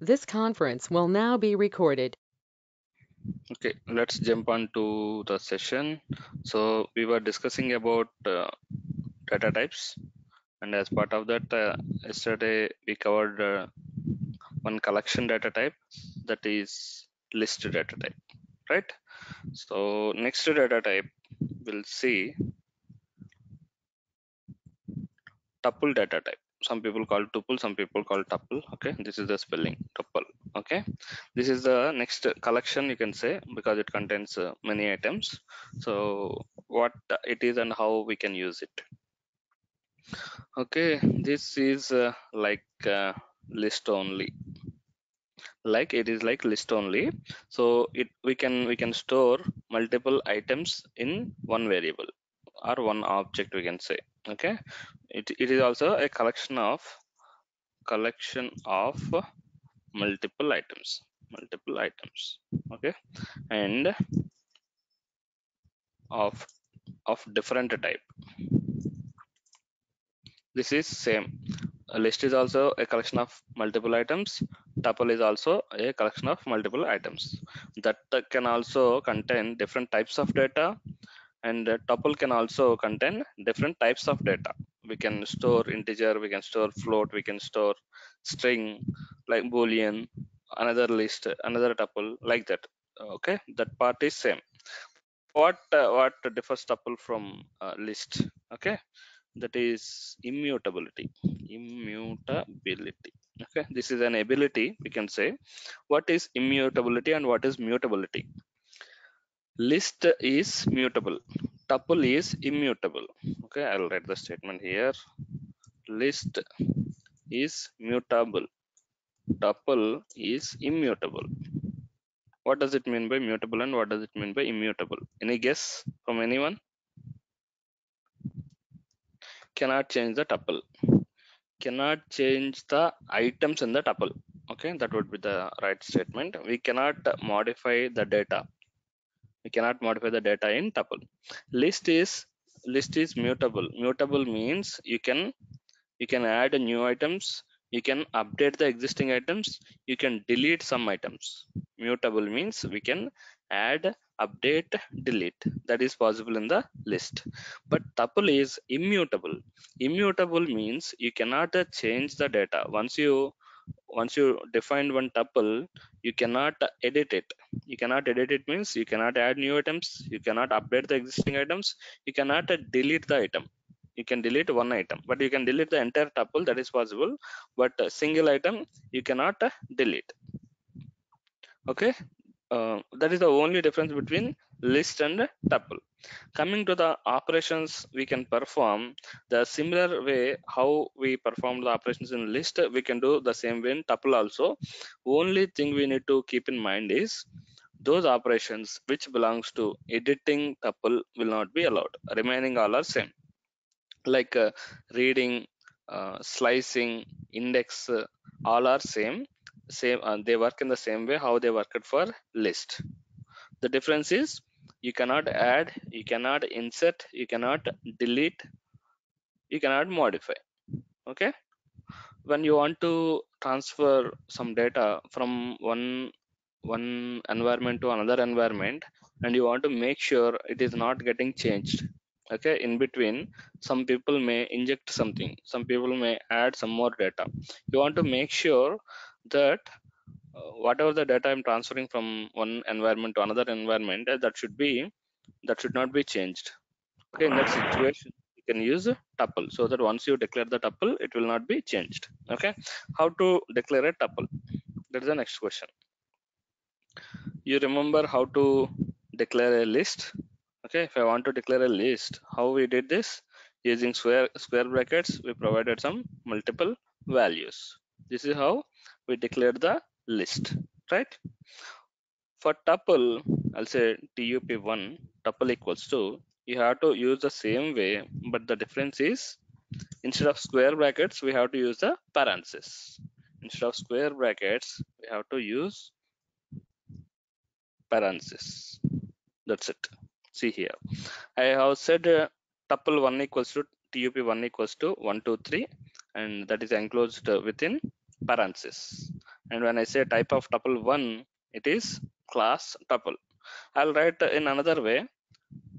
This conference will now be recorded. Okay, let's jump on to the session. So we were discussing about data types, and as part of that, yesterday we covered one collection data type, that is list data type, right? So next data type we'll see tuple data type. Some people call tuple, some people call tuple. Okay, this is the spelling tuple. Okay, this is the next collection, you can say, because it contains many items. So what it is and how we can use it. Okay, this is list only. Like it is like list only. So we can store multiple items in one variable or one object, we can say. Okay, it is also a collection of multiple items. Okay, and of different type. This is same. A list is also a collection of multiple items. Tuple is also a collection of multiple items that can also contain different types of data, and tuple can also contain different types of data. We can store integer, we can store float, we can store string, like boolean, another list, another tuple, like that. Okay, that part is same. What differs tuple from list? Okay, that is immutability. Okay, this is an ability, we can say. What is immutability and what is mutability? List is mutable, tuple is immutable. Okay, I'll write the statement here. List is mutable, tuple is immutable. What does it mean by mutable and what does it mean by immutable? Any guess from anyone? Cannot change the tuple, cannot change the items in the tuple. Okay, that would be the right statement. We cannot modify the data, we cannot modify the data in tuple. List is mutable. Mutable means you can add new items, you can update the existing items, you can delete some items. Mutable means we can add, update, delete. That is possible in the list. But tuple is immutable. Immutable means you cannot change the data. Once you define one tuple, you cannot edit it. You cannot edit it means you cannot add new items, you cannot update the existing items, you cannot delete the item. You can delete one item, but you can delete the entire tuple, that is possible. But a single item you cannot delete. Okay, that is the only difference between list and tuple. Coming to the operations we can perform, the similar way how we perform the operations in list, we can do the same way in tuple also. Only thing we need to keep in mind is those operations which belongs to editing tuple will not be allowed. Remaining all are same, like reading, slicing, index, all are same, they work in the same way how they worked for list. The difference is you cannot add, you cannot insert, you cannot delete, you cannot modify. Okay, when you want to transfer some data from one environment to another environment, and you want to make sure it is not getting changed. Okay, in between some people may inject something, some people may add some more data. You want to make sure that whatever the data I'm transferring from one environment to another environment, that should not be changed. Okay, in that situation you can use a tuple, so that once you declare the tuple it will not be changed. Okay, how to declare a tuple? That is the next question. You remember how to declare a list? Okay, if I want to declare a list, how we did this? Using square brackets, we provided some multiple values. This is how we declared the list, right? For tuple, I'll say tup1 tuple equals to, you have to use the same way, but the difference is instead of square brackets we have to use the parenthesis. Instead of square brackets we have to use parenthesis. That's it. See here, I have said tuple 1 equals to tup1 equals to 1 2 3, and that is enclosed within parenthesis. And when I say type of tuple 1, it is class tuple. I'll write in another way.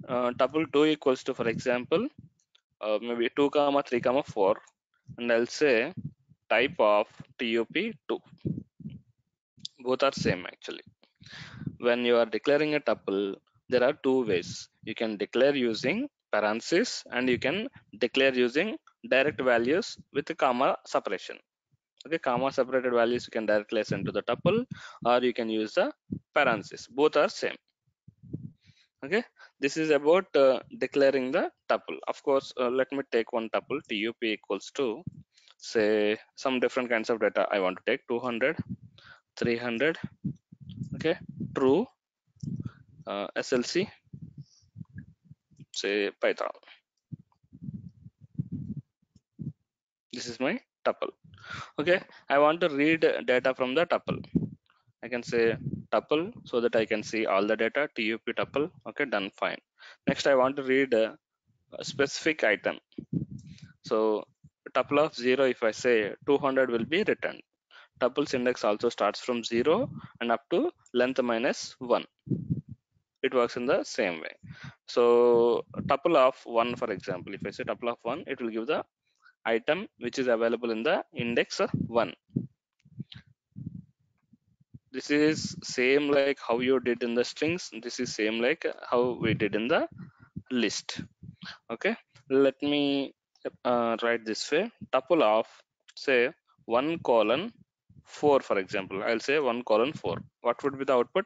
Tuple 2 equals to, for example, maybe 2 comma 3 comma 4, and I'll say type of tup2. Both are same actually. When you are declaring a tuple, there are two ways. You can declare using parentheses, and you can declare using direct values with a comma separation. Okay, comma separated values you can directly assign to the tuple, or you can use the parentheses. Both are same. Okay, this is about declaring the tuple. Of course, let me take one tuple tup equals to, say, some different kinds of data I want to take. 200, 300. Okay, true, slc, say python. This is my tuple. Okay, I want to read data from the tuple. I can say tuple so that I can see all the data. Tup tuple. Okay, done, fine. Next, I want to read a specific item. So tuple of 0, if I say 200 will be returned. Tuple's index also starts from 0 and up to length minus 1. It works in the same way. So tuple of 1, for example, if I say tuple of 1, it will give the item which is available in the index 1. This is same like how you did in the strings. This is same like how we did in the list. Okay, let me write this way. Tuple of, say, 1 colon 4, for example. I'll say 1 colon 4. What would be the output?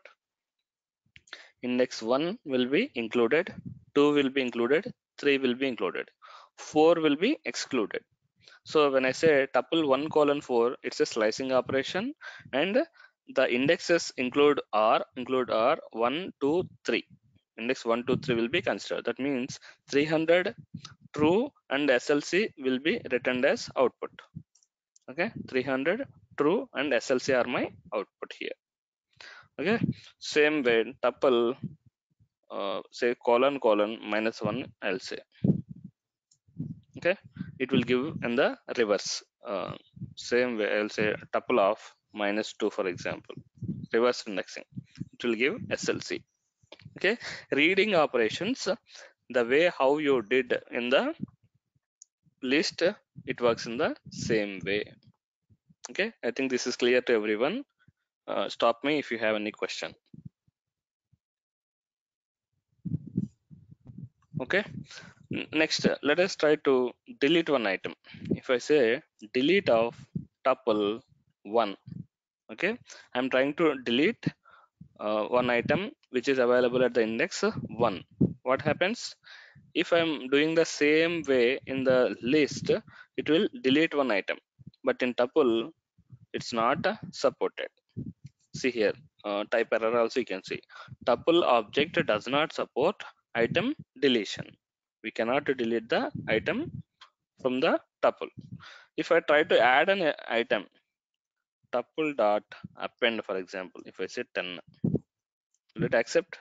Index 1 will be included, 2 will be included, 3 will be included, 4 will be excluded. So when I say tuple 1 colon 4, it's a slicing operation, and the indexes include R 1, 2, 3. Index 1, 2, 3 will be considered. That means 300 true and SLC will be returned as output. Okay, 300 true and SLC are my output here. Okay, same way tuple say colon colon minus 1, I'll say. Okay, it will give in the reverse. Same way I'll say tuple of minus 2, for example, reverse indexing, it will give SLC. Okay, reading operations, the way how you did in the list, it works in the same way. Okay, I think this is clear to everyone. Stop me if you have any question. Okay, next, let us try to delete one item. If I say delete of tuple 1, okay, I'm trying to delete one item which is available at the index 1. What happens if I'm doing the same way in the list? It will delete one item, but in tuple it's not supported. See here, type error also you can see. Tuple object does not support item deletion. We cannot delete the item from the tuple. If I try to add an item, tuple dot append, for example, if I say 10, will it accept?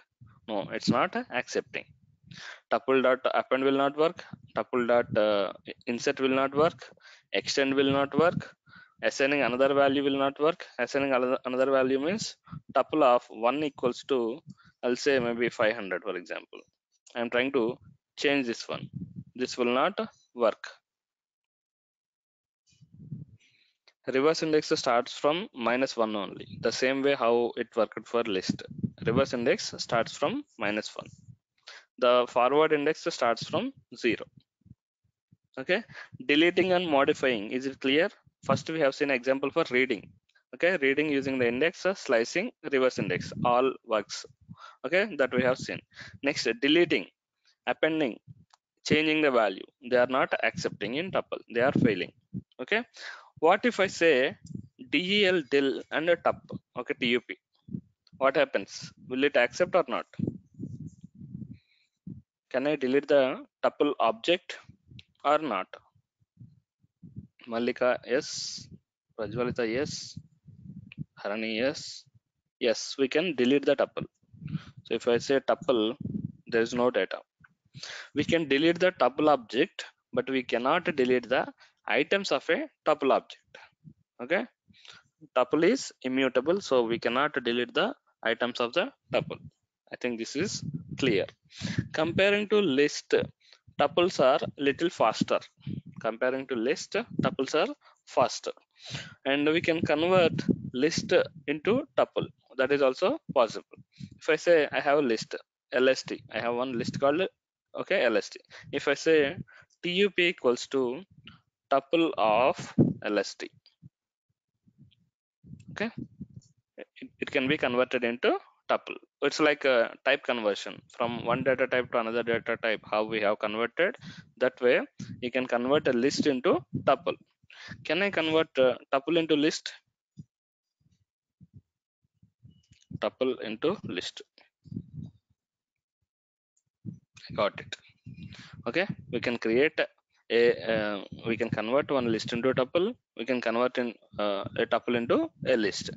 No, it's not accepting. Tuple dot append will not work. Tuple dot insert will not work. Extend will not work. Assigning another value will not work. Assigning another value means tuple of 1 equals to, I'll say maybe 500, for example. I'm trying to change this one. This will not work. Reverse index starts from -1 only. The same way how it worked for list. Reverse index starts from -1. The forward index starts from 0. Okay, deleting and modifying, is it clear? First we have seen example for reading. Okay, reading using the index, slicing, reverse index, all works. Okay, that we have seen. Next, deleting, appending, changing the value. They are not accepting in tuple, they are failing. Okay, what if I say del and a tup? Okay, tup, what happens? Will it accept or not? Can I delete the tuple object or not? Malika, yes. Prajwalita, yes. Harani, yes. Yes, we can delete the tuple. So if I say tuple, there is no data. We can delete the tuple object, but we cannot delete the items of a tuple object. Okay. tuple is immutable, so we cannot delete the items of the tuple. I think this is clear. Comparing to list, tuples are little faster. Comparing to list, tuples are faster, and we can convert list into tuple. That is also possible. If I say I have a list lst, I have one list called lst. If I say tup equals to tuple of lst, okay, it can be converted into tuple. It's like a type conversion from one data type to another data type. How we have converted, that way you can convert a list into tuple. Can I convert tuple into list? Tuple into list. I got it. Okay, we can create we can convert one list into a tuple. We can convert a tuple into a list.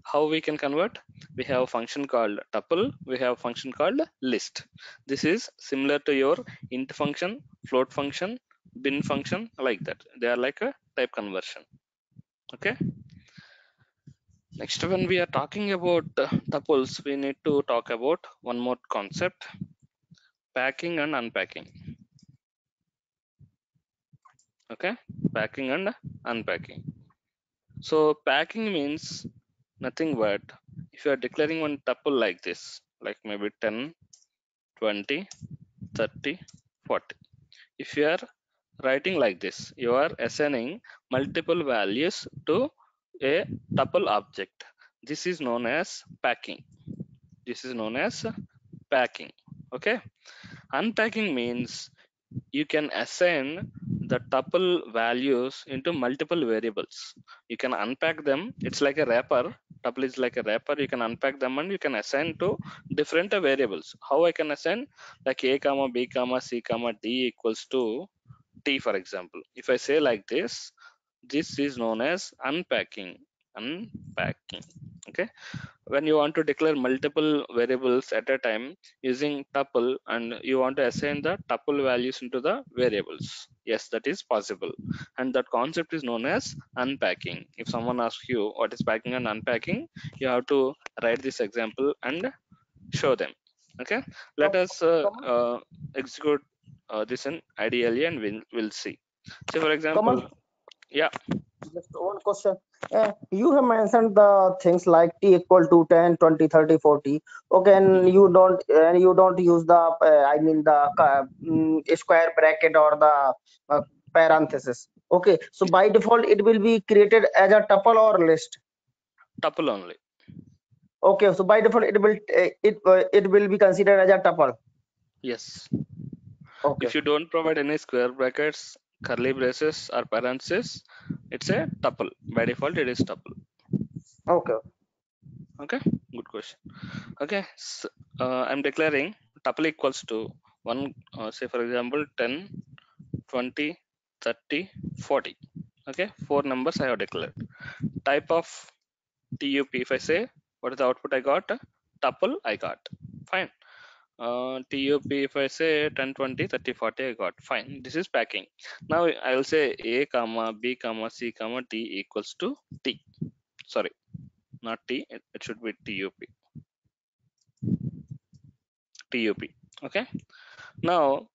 How we can convert? We have a function called tuple, we have a function called list. This is similar to your int function, float function, bin function, like that. They are like a type conversion. Okay, next, when we are talking about tuples, we need to talk about one more concept: packing and unpacking. Okay, packing and unpacking. So packing means nothing but, if you are declaring one tuple like this, like maybe 10, 20, 30, 40. If you are writing like this, you are assigning multiple values to a tuple object. This is known as packing. This is known as packing. Okay, unpacking means you can assign the tuple values into multiple variables. You can unpack them. It's like a wrapper. Tuple is like a wrapper. You can unpack them and you can assign to different variables. How I can assign? Like a comma b comma c comma d equals to t, for example. If I say like this is known as unpacking. Unpacking. Okay, when you want to declare multiple variables at a time using tuple, and you want to assign the tuple values into the variables, yes, that is possible, and that concept is known as unpacking. If someone asks you what is packing and unpacking, you have to write this example and show them. Okay, let Com- us Kamal, execute this in ideally, and we'll see. So for example, Kamal, yeah, just one question. You have mentioned the things like t equal to 10, 20, 30, 40. Okay, and mhm. you don't use the I mean the square bracket or the parenthesis. Okay, so by default it will be created as a tuple or list. Tuple only. Okay, so by default it will be considered as a tuple. Yes. Okay, If you don't provide any square brackets, curly braces, or parentheses, it's a tuple. By default, it is tuple. okay, Okay, good question. Okay, so, I'm declaring tuple equals to one. Say for example, 10, 20, 30, 40. Okay, four numbers I have declared. Type of tup. If I say what is the output I got, tuple I got. Fine. tup, if I say 10, 20, 30, 40, I got. Fine, this is packing. Now I will say a comma b comma c comma d equals to t. Sorry, not t, it should be tup. Okay, now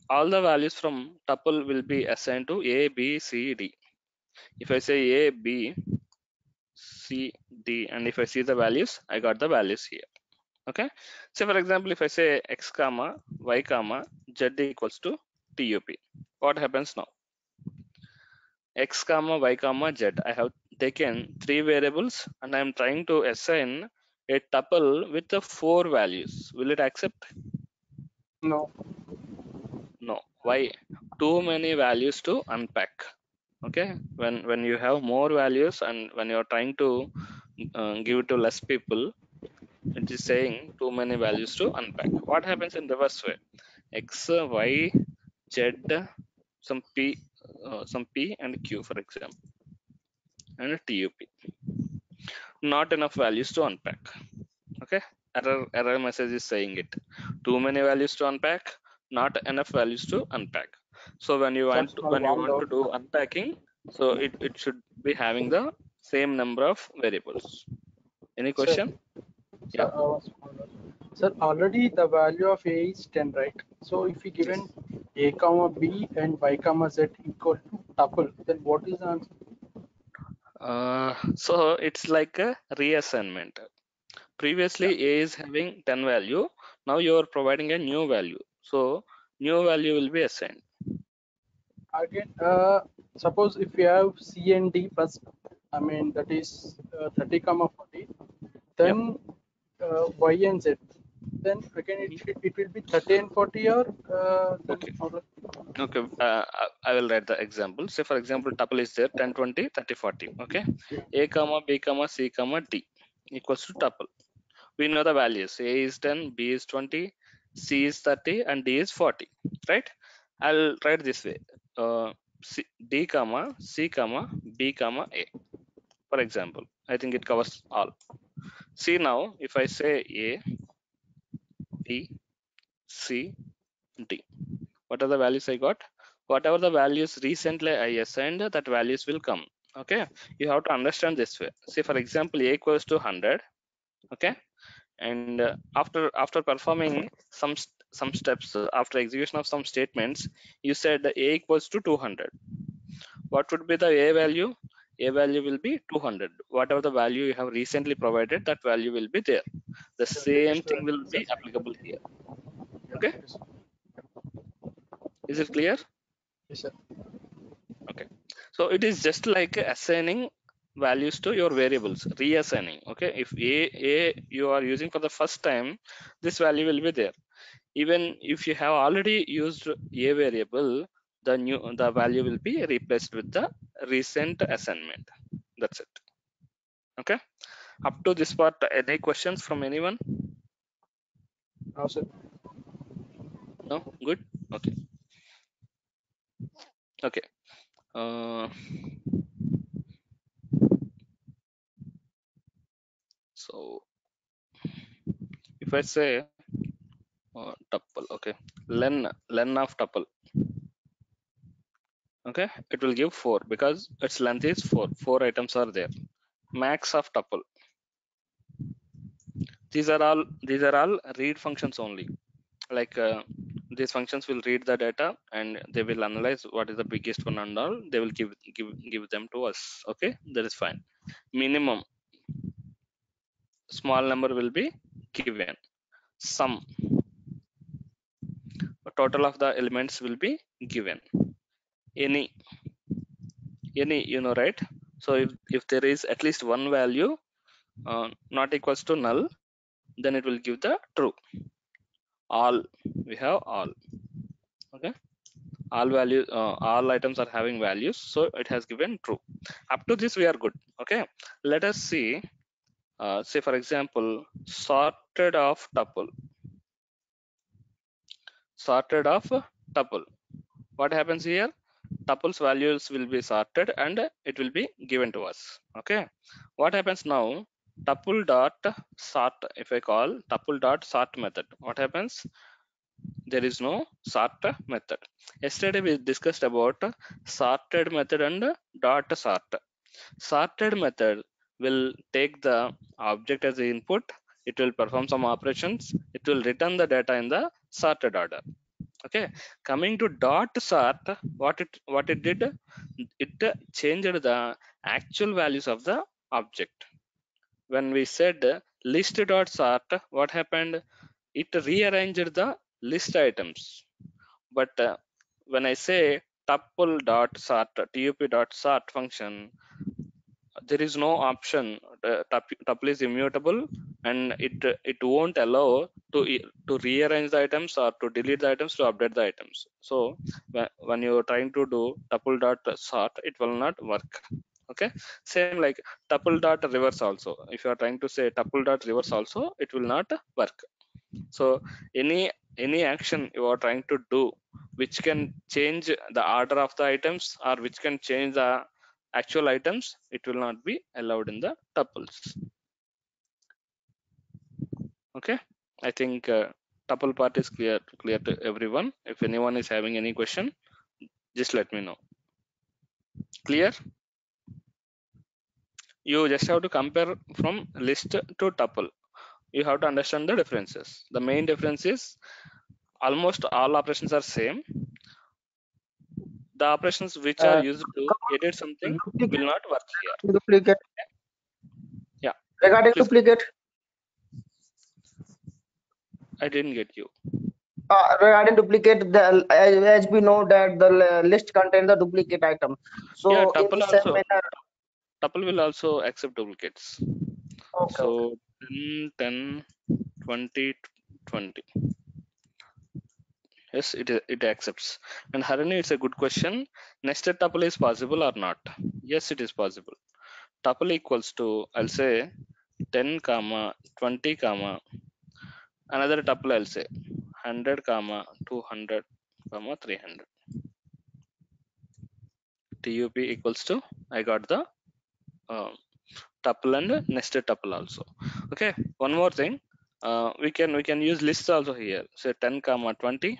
all the values from tuple will be assigned to a b c d. If I say a b c d, and if I see the values, I got the values here. Okay, so for example, if I say x comma y comma z equals to tup, what happens now? X comma y comma z, I have taken three variables and I am trying to assign a tuple with the four values. Will it accept? no, No. Why? Too many values to unpack. Okay, when you have more values and when you are trying to give it to less people, it is saying too many values to unpack. What happens in reverse way? X, y, z, some p and q, for example, and a tup. Not enough values to unpack. Okay, error message is saying it. Too many values to unpack, not enough values to unpack. So when you want that's to, my when you one want to dot. do unpacking, so it should be having the same number of variables. Any question? Sir, sir, already the value of A is 10, right? So if we given A comma B and Y comma Z equal to tuple, then what is the answer? So it's like a reassignment. Previously A is having 10 value, now you are providing a new value, so new value will be assigned. Again, suppose if we have C and D first, I mean that is 30 comma 40, then Y and Z, then again it will be 30 and 40, or Okay. Okay, I will write the example. Say for example, tuple is there 10, 20, 30, 40. Okay, A comma B comma C comma D equals to tuple. We know the values. A is 10, B is 20, C is 30, and D is 40. Right? I'll write this way. D comma C comma B comma A. For example, I think it covers all. See now, if I say A, B, C, D, what are the values I got? Whatever the values recently I assigned, that values will come. Okay, you have to understand this way. See for example, A equals to 100. Okay, and after performing some steps, after execution of some statements, you said A equals to 200. What would be the A value? A value will be 200. Whatever the value you have recently provided, that value will be there. The same thing will be applicable here. Okay, is it clear? Yes, sir. Okay, so it is just like assigning values to your variables, reassigning. Okay, if a you are using for the first time, this value will be there. Even if you have already used a variable, the value will be replaced with the recent assignment. That's it. Okay, up to this part, any questions from anyone? No, sir. No, good. Okay. Okay. So if I say tuple, okay, len of tuple, okay, it will give 4 because its length is 4 items are there. Max of tuple, these are all read functions only. Like these functions will read the data and they will analyze what is the biggest one and all, they will give them to us. Okay, that is fine. Minimum small number will be given. Sum, total of the elements will be given. Any, right? So if there is at least one value not equals to null, then it will give the true. All, we have all. Okay, all value all items are having values, so it has given true. Up to this we are good. Okay, let us see. Say for example, sorted of tuple. Sorted of tuple, what happens here? Tuples values will be sorted and it will be given to us. Okay, what happens now? Tuple dot sort, if I call tuple dot sort method, what happens? There is no sort method. Yesterday we discussed about sorted method and dot sort. Sorted method will take the object as the input, it will perform some operations, it will return the data in the sorted order. Okay, coming to dot sort, what it did, it changed the actual values of the object. When we said list dot sort, what happened? It rearranged the list items. But when I say tuple dot sort, tup dot sort function, there is no option. Tuple is immutable and it won't allow to rearrange the items or to delete the items, to update the items. So when you're trying to do tuple dot sort, it will not work. Okay, same like tuple dot reverse also, if you are trying to say tuple dot reverse also, it will not work. So any action you are trying to do which can change the order of the items or which can change the actual items, it will not be allowed in the tuples. Okay, I think tuple part is clear to everyone. If anyone is having any question, just let me know. Clear? you just have to compare from list to tuple. You have to understand the differences. The main difference is almost all operations are same. The operations which are used to edit something will not work here. Duplicate. Yeah, Regarding please. duplicate. I didn't get you. Regarding duplicate, as we know that the list contains the duplicate item. So Yeah, in the same manner. tuple will also accept duplicates. Okay. So 10, 10, 20, 20. Yes, it accepts. And Harini, it's a good question. Nested tuple is possible or not? Yes, it is possible. Tuple equals to, I'll say 10 comma 20 comma another tuple, I'll say 100 comma 200 comma 300. TUP equals to, I got the tuple and nested tuple also. Okay, one more thing, we can use lists also here. Say 10 comma 20,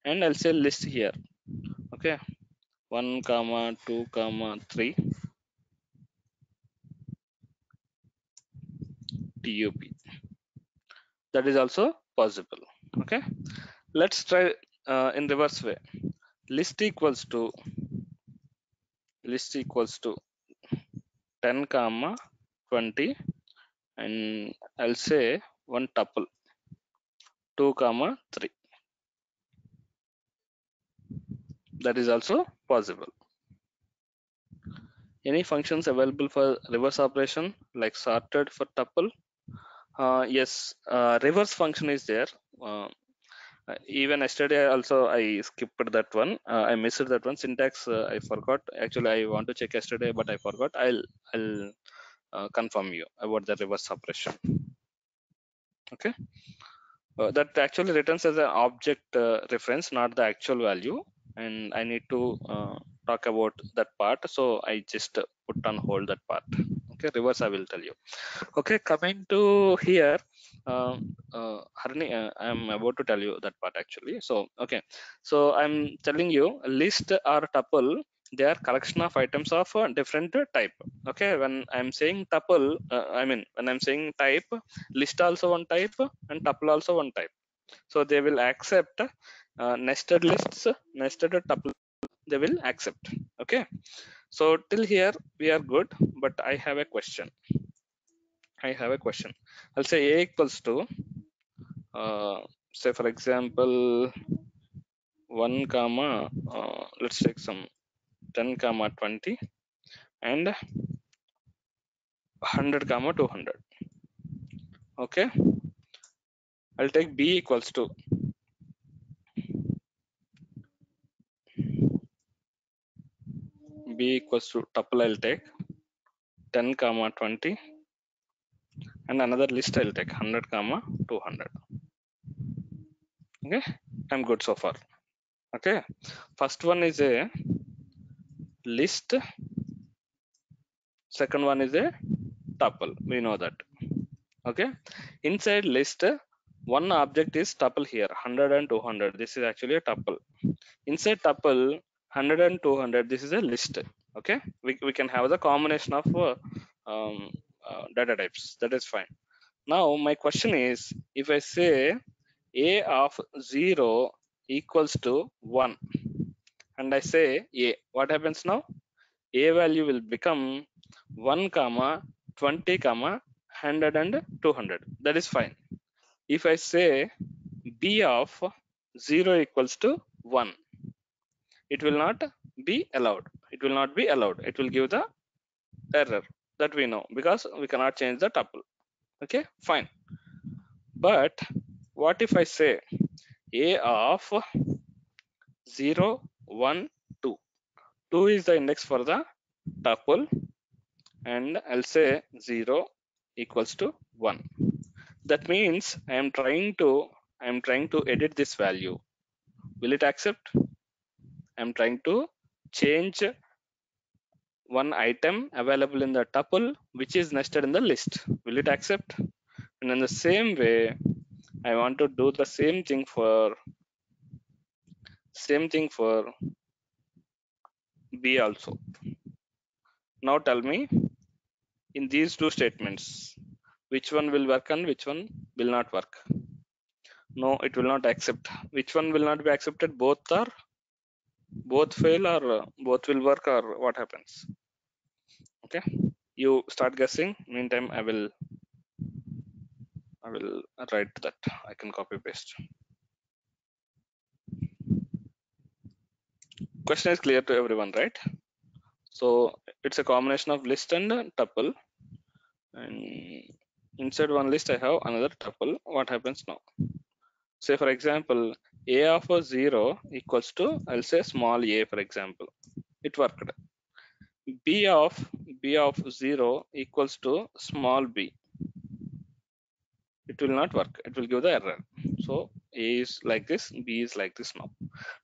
and I'll say list here. Okay, 1 comma 2 comma 3 TUP. That is also possible. Okay, let's try in reverse way. List equals to 10 comma 20, and I'll say one tuple 2 comma 3. That is also possible. Any functions available for reverse operation like sorted for tuple? Yes, reverse function is there. Even yesterday also I skipped that one. I missed that one. Syntax I forgot. Actually, I want to check yesterday, but I forgot. I'll confirm you about the reverse operation. Okay, that actually returns as an object reference, not the actual value, and I need to talk about that part. So I just put on hold that part. Okay, reverse I will tell you. Okay, coming to here, Harini, I'm about to tell you that part actually. So okay, so I'm telling you list or tuple, they are collection of items of different type. Okay, when I'm saying tuple, I mean when I'm saying type, list also one type and tuple also one type. So they will accept nested lists, nested tuple, they will accept. Okay, so till here we are good, but I have a question. I'll say a equals to say for example 1 comma let's take some 10 comma 20 and 100 comma 200. Okay, I'll take b equals to tuple. I'll take 10 comma 20 and another list I'll take 100 comma 200. Okay, I'm good so far. Okay, first one is a list, second one is a tuple, we know that. Okay, inside list one object is tuple here 100 and 200. This is actually a tuple. Inside tuple 100 and 200, this is a list. Okay, we can have the combination of data types. That is fine. Now my question is, if I say a of 0 equals to 1 and I say a, what happens now? A value will become 1 comma 20 comma 100 and 200. That is fine. If I say b of 0 equals to 1, it will not be allowed. It will not be allowed. It will give the error that we know, because we cannot change the tuple. Okay, fine. But what if I say a of 0 1 2? 2 is the index for the tuple, and I'll say 0 equals to 1. That means I am trying to edit this value. Will it accept? I'm trying to change one item available in the tuple which is nested in the list. Will it accept? And in the same way, I want to do the same thing for b also. Now tell me, in these two statements, which one will work and which one will not work? No, it will not accept. Which one will not be accepted? Both fail, or both will work, or what happens? Okay, you start guessing. Meantime, I will write that. I can copy paste. Question is clear to everyone, right? So it's a combination of list and tuple, and inside one list I have another tuple. What happens now? Say for example, a of 0 equals to, I'll say small a, for example. It worked. b of 0 equals to small b. It will not work. It will give the error. So a is like this, b is like this now.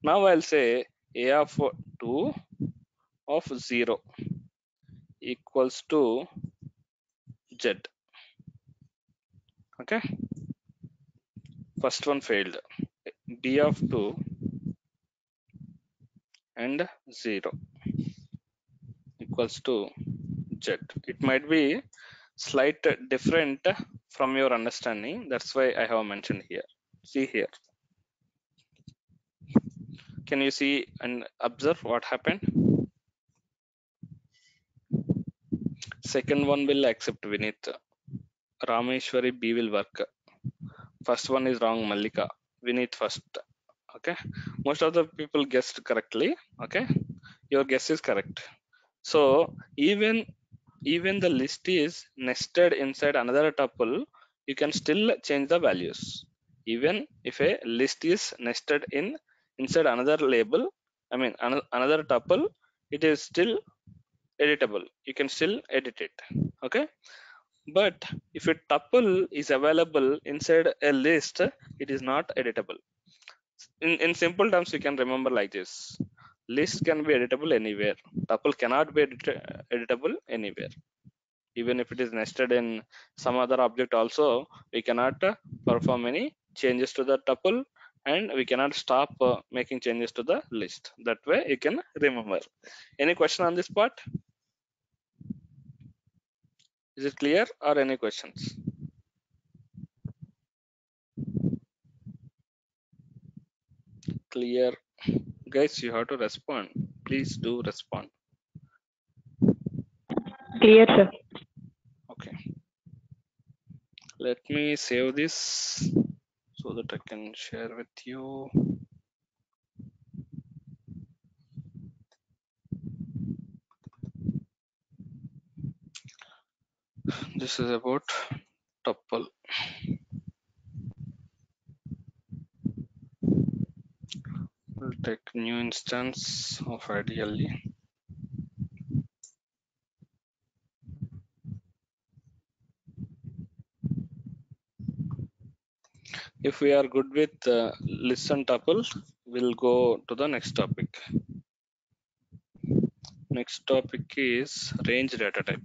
Now I'll say a of 2 of 0 equals to z. Okay, first one failed. B of 2 and 0 equals to z. It might be slight different from your understanding. That's why I have mentioned here. See here. Can you see and observe what happened? Second one will accept Vinith. Rameshwari B will work. First one is wrong, Mallika. Vinith first. Okay. Most of the people guessed correctly. Okay. Your guess is correct. So even the list is nested inside another tuple, you can still change the values. Even if a list is nested inside another label, I mean another tuple, it is still editable. You can still edit it. Okay. But if a tuple is available inside a list, it is not editable. In simple terms, you can remember like this: list can be editable anywhere. Tuple cannot be editable anywhere. Even if it is nested in some other object also, we cannot perform any changes to the tuple, and we cannot stop making changes to the list. That way you can remember. Any question on this part? Is it clear, or any questions? Clear. Guys, you have to respond. Please do respond. Clear, sir. Okay. Let me save this so that I can share with you. This is about tuple. We'll take new instance of ideally. If we are good with listen tuple, we'll go to the next topic. Next topic is range data type.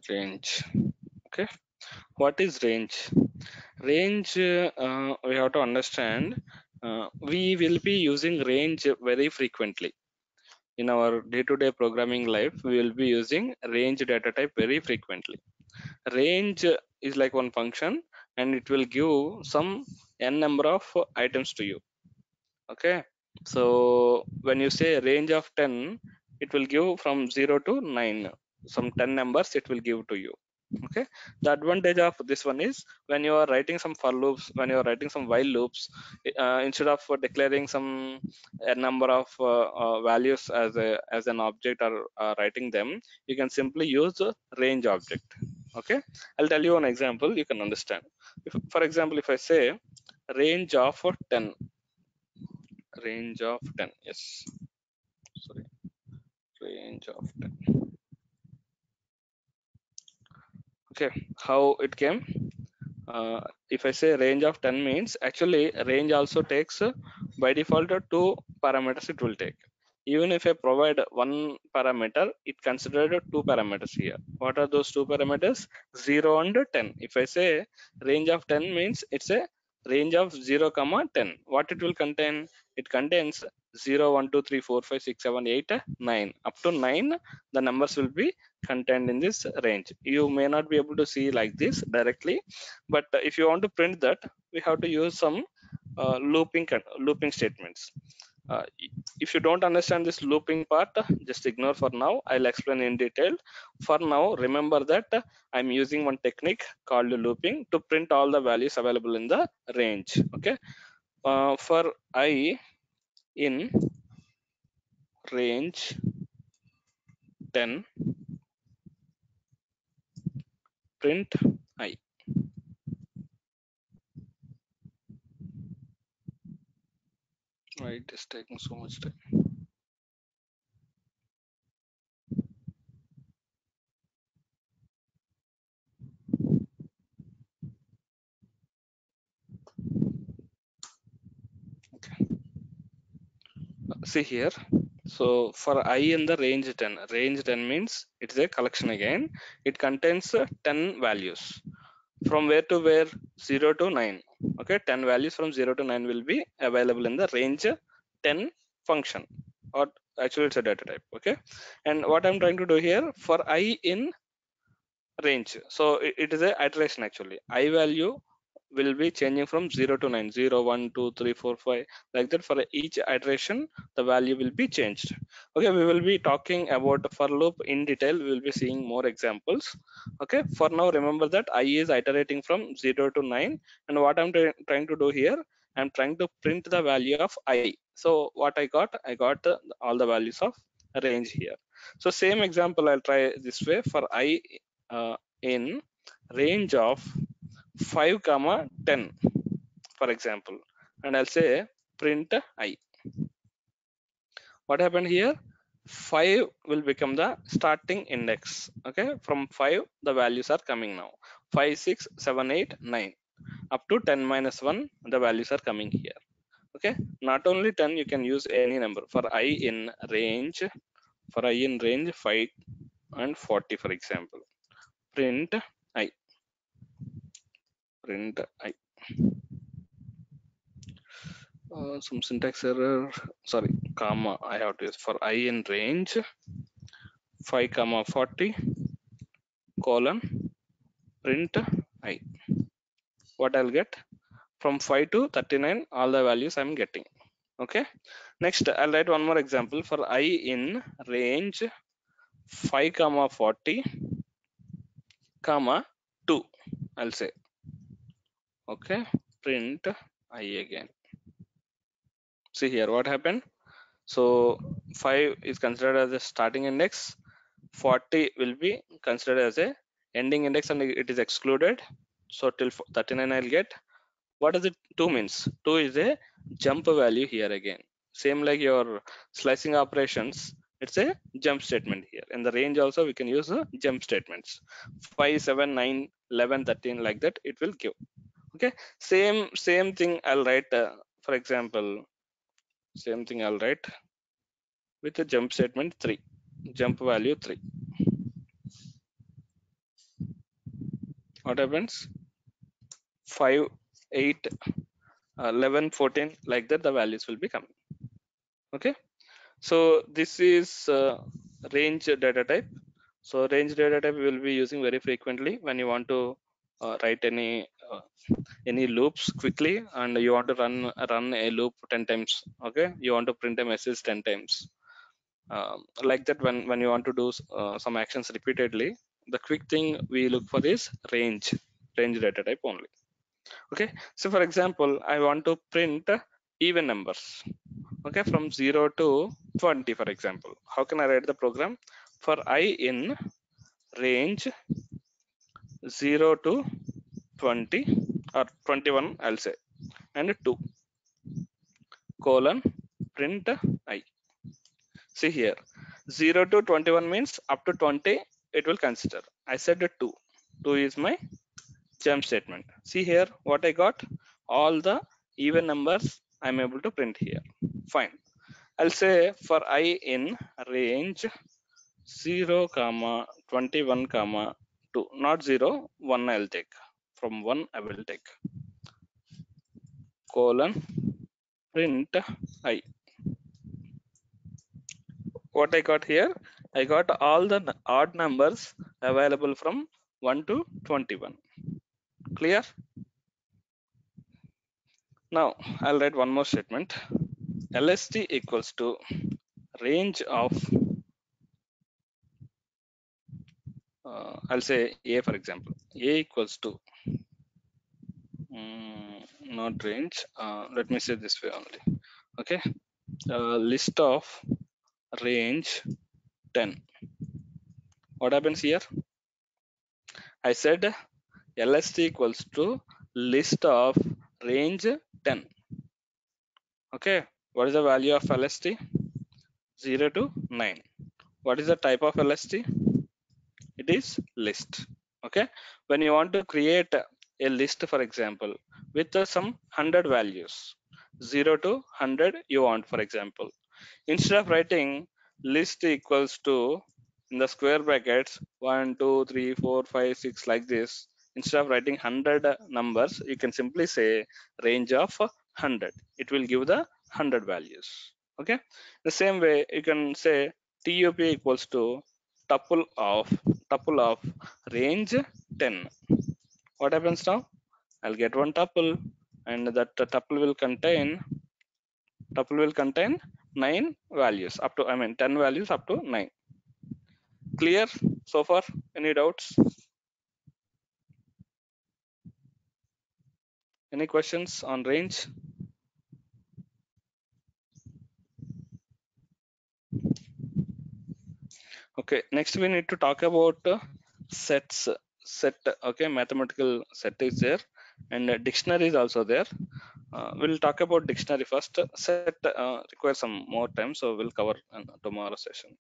Range. Okay. What is range? Range, we have to understand, we will be using range very frequently. In our day-to-day programming life, we will be using range data type very frequently. Range is like one function, and it will give some n number of items to you. Okay, so when you say range of 10, it will give from 0 to 9, some 10 numbers it will give to you. Okay, the advantage of this one is when you are writing some for loops, when you are writing some while loops, instead of declaring some a number of values as an object, or writing them, you can simply use a range object. Okay, I'll tell you an example, you can understand. For example, if I say range of 10, range of 10, yes, sorry, range of 10. Okay, how it came? If I say range of 10 means, actually range also takes by default 2 parameters it will take. Even if I provide one parameter, it considered two parameters here. What are those two parameters? 0 and 10. If I say range of 10 means it's a range of 0 comma 10. What it will contain? It contains 0 1 2 3 4 5 6 7 8 9. Up to 9 the numbers will be contained in this range. You may not be able to see like this directly, but if you want to print that, we have to use some looping statements. If you don't understand this looping part, just ignore for now. I'll explain in detail. For now, remember that I'm using one technique called looping to print all the values available in the range. Okay. For I in range 10, print I. Why it is taking so much time? Okay. See here. So for I in the range 10 means it's a collection again. It contains 10 values. From where to where? 0 to 9. Okay, 10 values from 0 to 9 will be available in the range 10 function, or actually it's a data type. Okay, and what I'm trying to do here, for I in range, so it is a iteration. Actually, I value will be changing from 0 to 9, 0 1 2 3 4 5, like that. For each iteration the value will be changed. Okay, we will be talking about for loop in detail. We will be seeing more examples. Okay, for now remember that I is iterating from 0 to 9, and what I'm trying to do here, I'm trying to print the value of I. So what I got all the values of range here. So same example I'll try this way. For I in range of 5 comma 10, for example, and I'll say print I. What happened here? 5 will become the starting index. Okay, from 5 the values are coming now. 5 6 7 8 9 up to 10 minus 1 the values are coming here. Okay, not only 10, you can use any number. For I in range, 5 and 40, for example, print I. Some syntax error, sorry, comma I have to use. For I in range 5 comma 40 colon print I. What I'll get? From 5 to 39 all the values I'm getting. Okay, next I'll write one more example. For I in range 5 comma 40 comma 2, I'll say. Okay, print I again. See here what happened. So 5 is considered as a starting index, 40 will be considered as a ending index, and it is excluded. So till 39 I'll get. What does it 2 means? 2 is a jump value here again. Same like your slicing operations, it's a jump statement here. In the range also we can use jump statements. 5 7 9 11 13, like that it will give. Okay, same thing I'll write. For example, same thing I'll write with a jump statement 3, jump value 3. What happens? 5 8 11 14, like that the values will be coming. Okay, so this is range data type. So range data type we will be using very frequently when you want to write any loops quickly, and you want to run a loop 10 times. Okay, you want to print a message 10 times. Like that, when you want to do some actions repeatedly, the quick thing we look for is range data type only. Okay, so for example, I want to print even numbers. Okay, from 0 to 20, for example. How can I write the program? For I in range 0 to 20 or 21, I'll say, and 2 colon print I. See here, 0 to 21 means up to 20 it will consider. I said 2. 2 is my jump statement. See here what I got? All the even numbers I'm able to print here. Fine. I'll say for I in range 0 comma 21 comma 2, not 0, 1 I'll take. From 1 I will take colon print I. What I got here? I got all the odd numbers available from 1 to 21. Clear? Now I'll write one more statement. LST equals to range of I'll say A, for example. A equals to not range. Let me say this way only. Okay. List of range 10. What happens here? I said LST equals to list of range 10. Okay. What is the value of LST? 0 to 9. What is the type of LST? It is list. Okay. When you want to create a list, for example, with some 100 values, 0 to 100 you want, for example, instead of writing list equals to in the square brackets 1 2 3 4 5 6 like this, instead of writing 100 numbers, you can simply say range of 100. It will give the 100 values. Okay. The same way you can say tup equals to tuple of range 10. What happens now? I'll get one tuple, and that tuple will contain 9 values up to 10 values up to 9. Clear so far? Any doubts? Any questions on range? Okay, next we need to talk about sets. Set, okay, mathematical set is there, and dictionary is also there. We'll talk about dictionary first. Set requires some more time, so we'll cover in tomorrow session.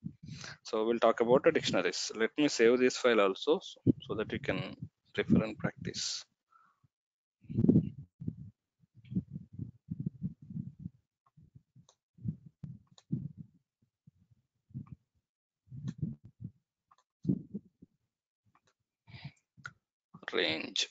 So we'll talk about the dictionaries. Let me save this file also, so that you can refer and practice. Range.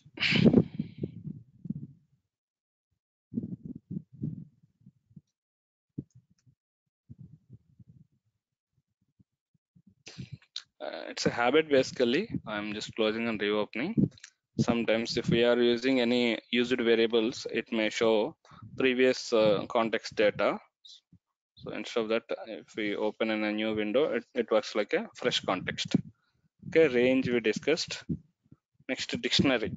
It's a habit basically. I'm just closing and reopening. Sometimes if we are using any used variables, it may show previous context data. So instead of that, if we open in a new window, it works like a fresh context. Okay, range we discussed. Next, dictionary.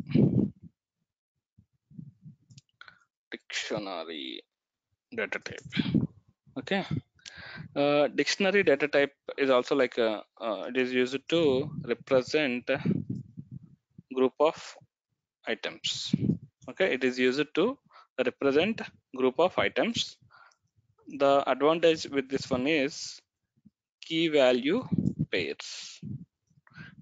Dictionary data type. Okay. Dictionary data type is also like it is used to represent group of items. Okay, it is used to represent group of items. The advantage with this one is key value pairs.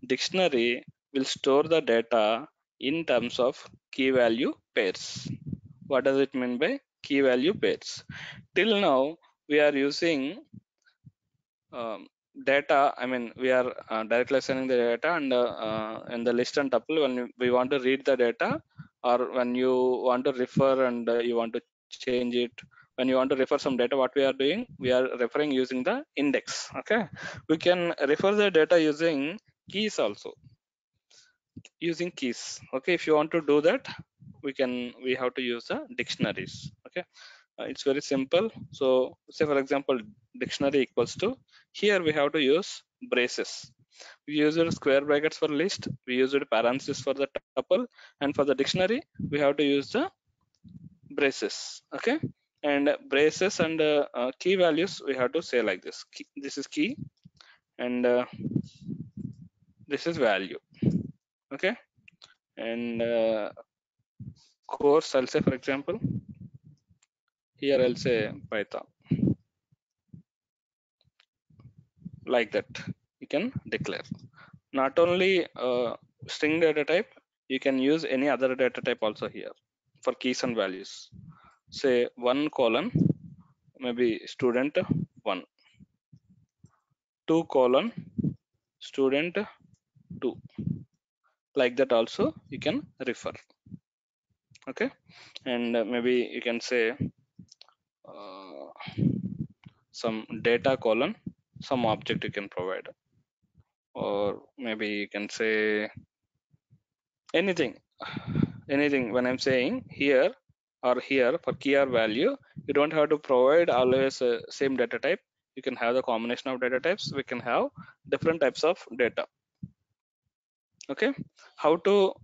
Dictionary will store the data in terms of key value pairs. What does it mean by key value pairs? Till now we are using data. We are directly assigning the data, and in the list and tuple, when we want to read the data, or when you want to refer and you want to change it, when you want to refer some data, what we are doing, we are referring using the index. Okay, we can refer the data using keys also, using keys. Okay, if you want to do that, we have to use the dictionaries. Okay, it's very simple. So say for example, dictionary equals to, here we have to use braces. We used square brackets for list, we used parentheses for the tuple, and for the dictionary we have to use the braces. Okay, and braces and key values we have to say like this. This is key, and this is value. Okay, and course, I'll say for example, here I'll say Python, like that. You can declare not only string data type, you can use any other data type also here for keys and values. Say 1 colon, maybe student, 1, 2 colon student 2, like that also you can refer. Okay, and maybe you can say some data colon some object you can provide, or maybe you can say anything. When I'm saying here or here for key or value, you don't have to provide always same data type. You can have the combination of data types. We can have different types of data. Okay, how to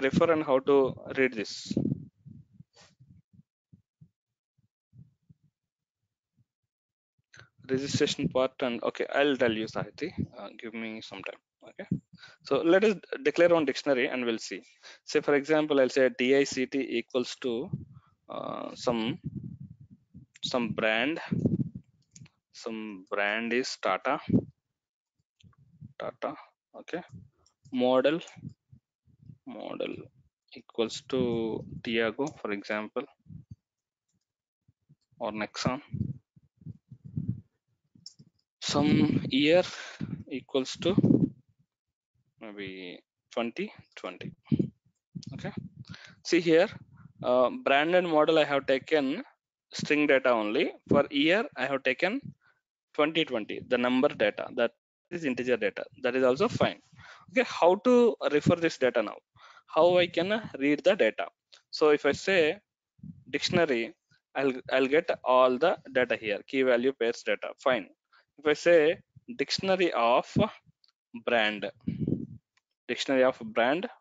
refer and how to read this? Registration part, and okay, I'll tell you, Sahiti. Give me some time. Okay, so let us declare one dictionary and we'll see. Say for example, I'll say DICT equals to some brand. Some brand is Tata. Okay, model equals to Tiago, for example, or Nexon. Some year equals to maybe 2020. Okay, see here, brand and model I have taken string data only. For year I have taken 2020, the number data, that is integer data, that is also fine. Okay, how to refer this data now? How I can read the data? So if I say dictionary, I'll get all the data here, key value pairs data, fine. If I say dictionary of brand,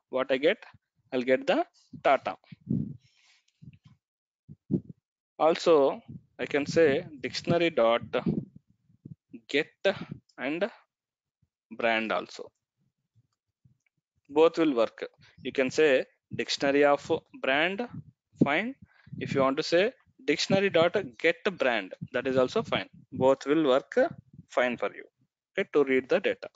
what I get? I'll get the Tata. Also I can say dictionary dot get and brand also, both will work. You can say dictionary of brand, fine. If you want to say dictionary dot get brand, that is also fine. Both will work fine for you, okay, to read the data.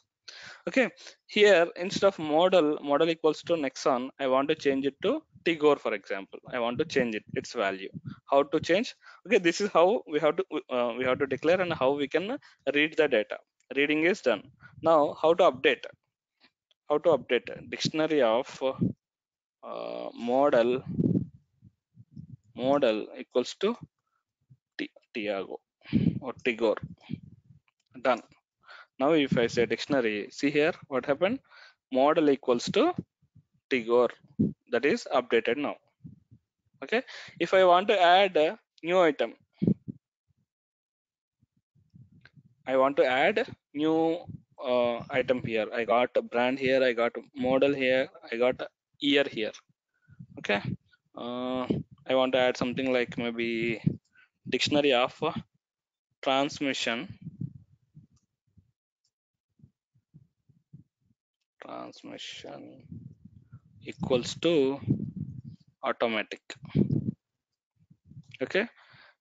Okay, here instead of model equals to Nexon, I want to change it to Tigor, for example. I want to change its value. How to change? Okay, this is how we have to declare and how we can read the data. Reading is done. Now how to update? Dictionary of model equals to Tiago or Tigor. Done. Now if I say dictionary, see here what happened? Model equals to Tigor, that is updated now. Okay, if I want to add a new item, I want to add new item here. I got a brand here, I got a model here, I got a year here. Okay, I want to add something like maybe dictionary of transmission equals to automatic. Okay,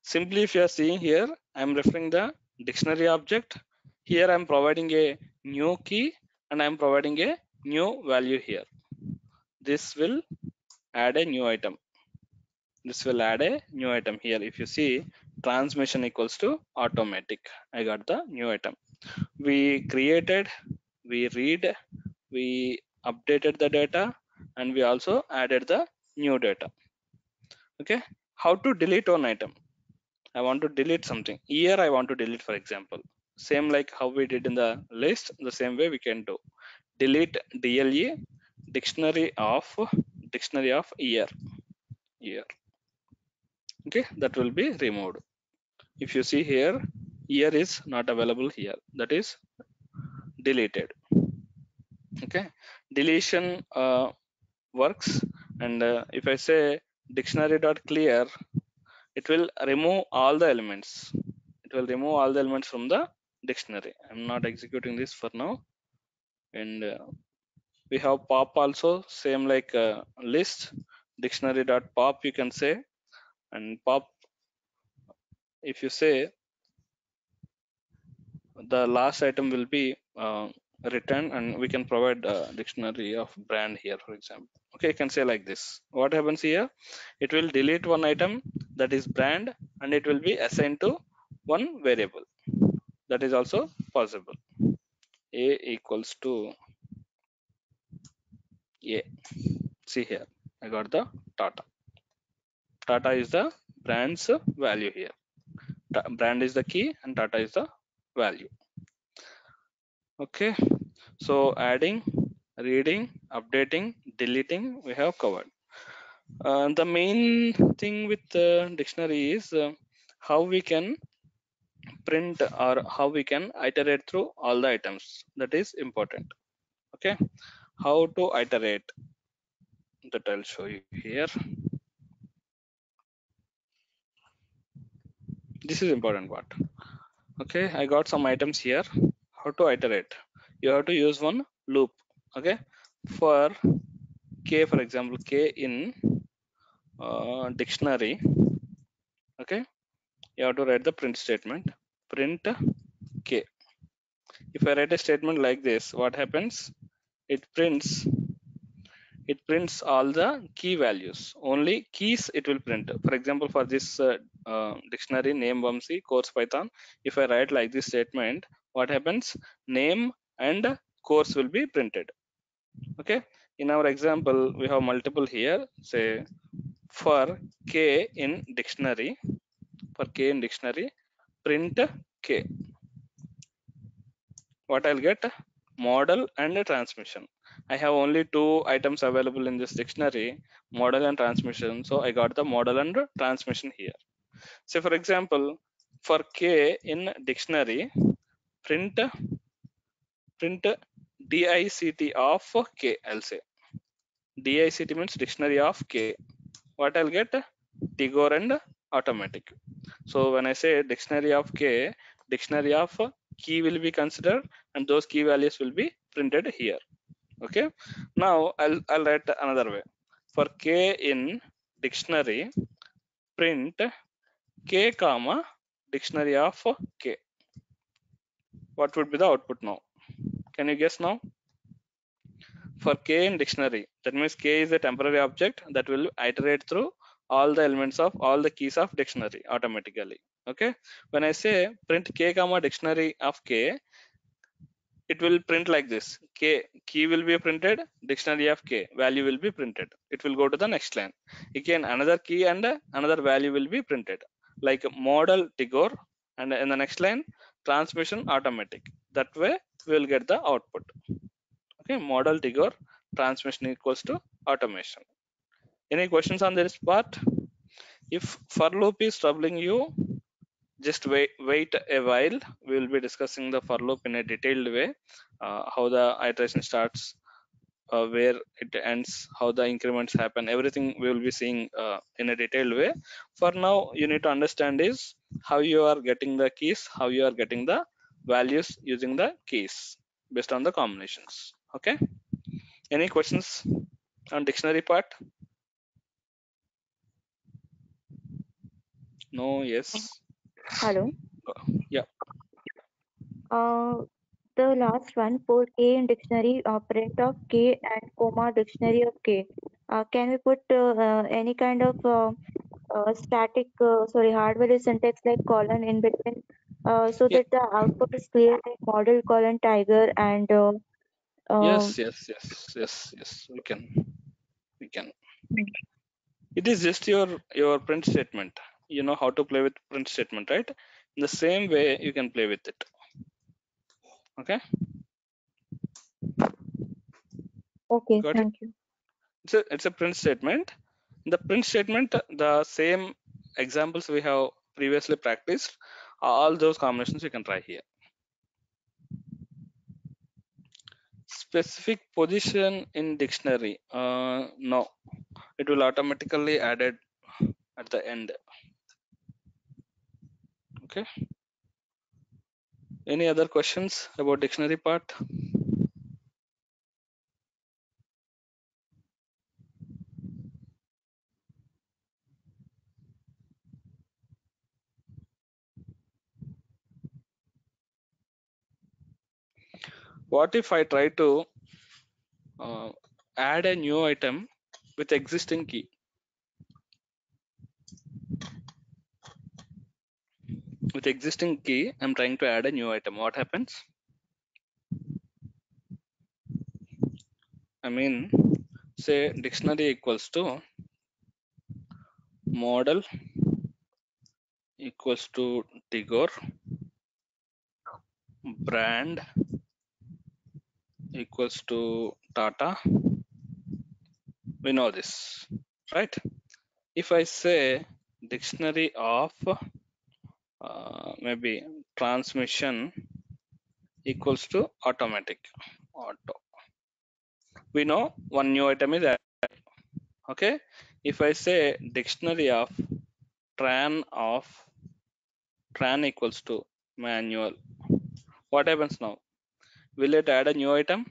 simply if you are seeing here, I'm referring the dictionary object. Here I'm providing a new key and I'm providing a new value here. This will add a new item. Here. If you see, transmission equals to automatic. I got the new item. We created, we read, we updated the data, and we also added the new data. Okay, how to delete one item? I want to delete something. Year I want to delete, for example. Same like how we did in the list, the same way we can do. Delete DLE, dictionary of year. Okay, that will be removed. If you see here, year is not available here, that is deleted. Okay, deletion works, and if I say dictionary dot clear, it will remove all the elements. From the dictionary. I'm not executing this for now. And we have pop also, same like list, dictionary dot pop you can say, and pop, if you say, the last item will be returned, and we can provide dictionary of brand here, for example. Okay, you can say like this. What happens here? It will delete one item, that is brand, and it will be assigned to one variable. that is also possible. A equals to A. See here, I got the Tata. Tata is the brand's value here. Brand is the key and Tata is the value. Okay, so adding, reading, updating, deleting, we have covered. The main thing with the dictionary is how we can print or how we can iterate through all the items. That is important. Okay, how to iterate, that I'll show you here. This is important part. Okay, I got some items here. How to iterate? You have to use one loop. Okay, for K, for example, K in dictionary. Okay, you have to write the print statement. Print K. If I write a statement like this, what happens? It prints all the key values. Only keys it will print. For example, for this dictionary name Vamsi course Python, if I write like this statement, what happens? Name and course will be printed. Okay, in our example we have multiple here. Say for K in dictionary, print K. What I'll get? Model and a transmission. I have only two items available in this dictionary, model and transmission. So I got the model and transmission here. So for example, for K in dictionary, print DICT of K, I'll say. DICT means dictionary of K. What I'll get? Tigor and automatic. So when I say dictionary of K, dictionary of key will be considered and those key values will be printed here. Okay, now I'll write another way. For K in dictionary, print K comma dictionary of K. What would be the output now? Can you guess now? For K in dictionary, that means K is a temporary object that will iterate through all the elements of all the keys of dictionary automatically. Okay, when I say print K comma dictionary of K, it will print like this. K key will be printed, dictionary of K value will be printed. It will go to the next line. Again another key and another value will be printed, like model Tigor, and in the next line transmission automatic. That way we will get the output. Okay, model Tigor, transmission equals to automation. Any questions on this part? If for loop is troubling you, just wait a while. We will be discussing the for loop in a detailed way, how the iteration starts, where it ends, how the increments happen, everything we will be seeing in a detailed way. For now, you need to understand is how you are getting the keys, how you are getting the values using the keys based on the combinations. Okay, any questions on dictionary part? No? Yes? Hello. Yeah. The last one for K in dictionary, print of K and comma dictionary of K. Can we put any kind of hardware syntax like colon in between, so Yeah. that the output is clear like model colon tiger and Yes. We can. It is just your print statement. You know how to play with print statement, right? In the same way you can play with it. Okay, okay, got it? thank you. It's a print statement. In the print statement, the same examples we have previously practiced, all those combinations you can try here. Specific position in dictionary, no, it will automatically added at the end. Okay, any other questions about dictionary part? What if I try to add a new item with existing key? with existing key, I'm trying to add a new item. What happens? I mean, say dictionary equals to model equals to Tigor, brand equals to Tata. We know this, right? If I say dictionary of maybe transmission equals to automatic, auto, we know one new item is added. Okay, if I say dictionary of tran equals to manual, what happens now? Will it add a new item?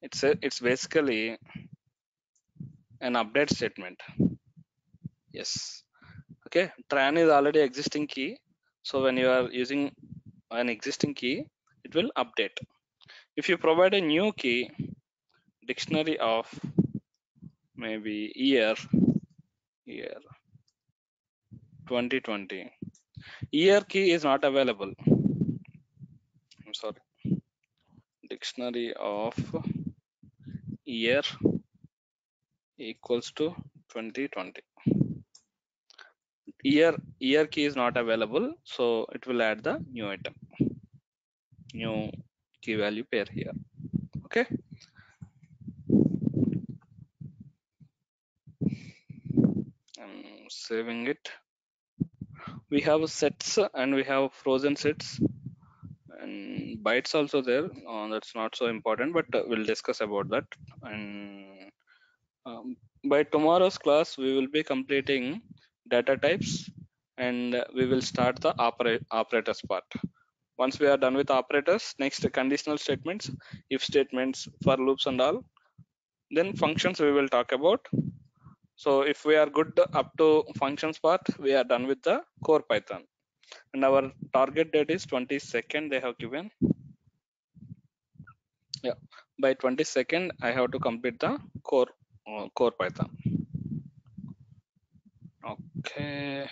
It's basically an update statement. Yes. Okay, tran is already existing key, so when you are using an existing key, it will update. If you provide a new key, dictionary of maybe year 2020, year key is not available. I'm sorry, dictionary of year equals to 2020. Year key is not available, so it will add the new item, new key value pair here. Okay, I'm saving it. We have sets and we have frozen sets and bytes also there. That's not so important, but we'll discuss about that. And by tomorrow's class, we will be completing data types and we will start the operators part. Once we are done with operators, next conditional statements, if statements, for loops and all, then functions we will talk about. So if we are good up to functions part, we are done with the core Python. And our target date is 22nd, they have given. Yeah, by 22nd, I have to complete the core Python. Okay.